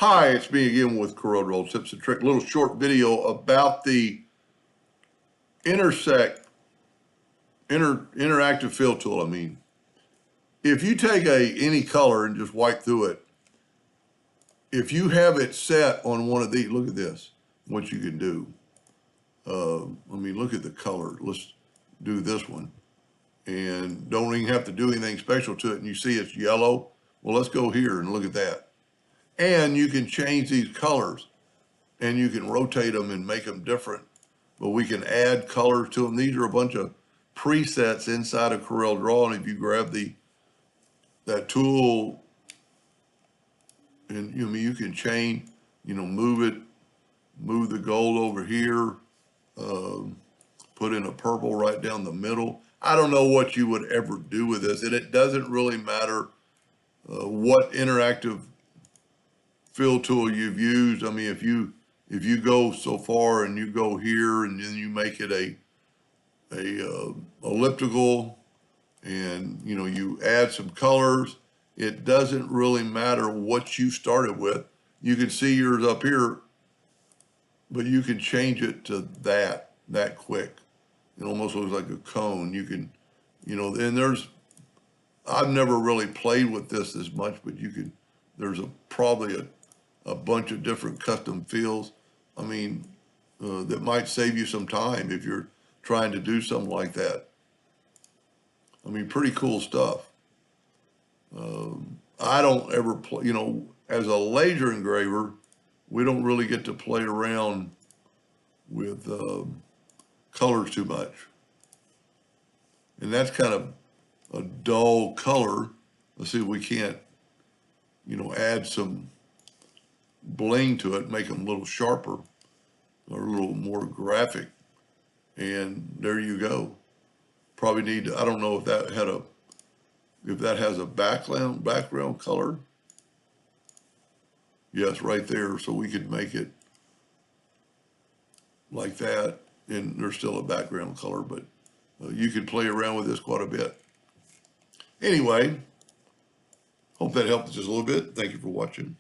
Hi, it's me again with Corel Tips and Trick. Little short video about the interactive fill tool. If you take any color and just wipe through it, if you have it set on one of these, look at this, what you can do. Look at the color. Let's do this one. And don't even have to do anything special to it. And you see it's yellow. Well, let's go here and look at that. And you can change these colors and you can rotate them and make them different. But we can add colors to them. These are a bunch of presets inside of Corel Draw. And if you grab that tool and you can change, move the gold over here, put in a purple right down the middle. I don't know what you would ever do with this, and it doesn't really matter what interactive fill tool you've used. If you go so far and you go here and then you make it a elliptical and you add some colors, it doesn't really matter what you started with. You can see yours up here, but you can change it to that quick. It almost looks like a cone. You can, and I've never really played with this as much, but there's probably a bunch of different custom fills. That might save you some time if you're trying to do something like that. Pretty cool stuff. I don't ever play, as a laser engraver, we don't really get to play around with colors too much. And that's kind of a dull color. Let's see if we can't, add some bling to it, make them a little sharper or a little more graphic. And there you go. Probably need to, I don't know if that has a background color. Yes, right there. So we could make it like that, and there's still a background color, but you could play around with this quite a bit. Anyway, hope that helped just a little bit. Thank you for watching.